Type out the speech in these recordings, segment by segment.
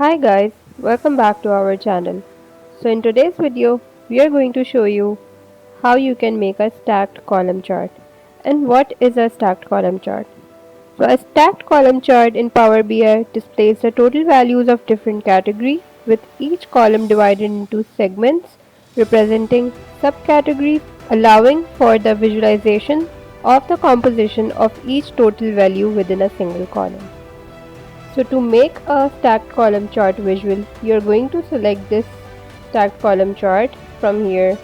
Hi guys, welcome back to our channel. So in today's video, we are going to show you how you can make a stacked column chart. And what is a stacked column chart? So a stacked column chart in Power BI displays the total values of different categories with each column divided into segments representing subcategories, allowing for the visualization of the composition of each total value within a single column. So to make a stacked column chart visual, you're going to select this stacked column chart from here,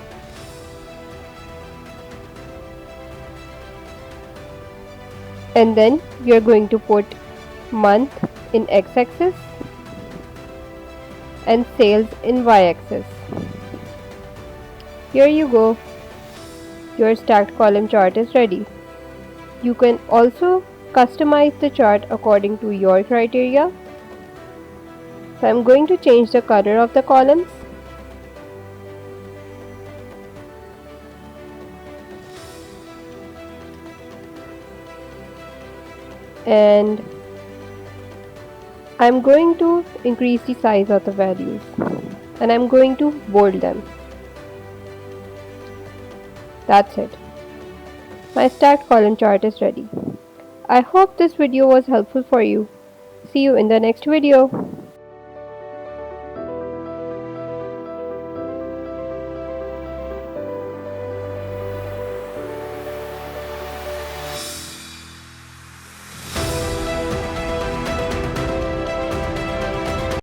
and then you're going to put month in x-axis and sales in y-axis. Here you go, your stacked column chart is ready. You can also customize the chart according to your criteria. So I'm going to change the color of the columns, and I'm going to increase the size of the values, and I'm going to bold them. That's it. My stacked column chart is ready. I hope this video was helpful for you. See you in the next video.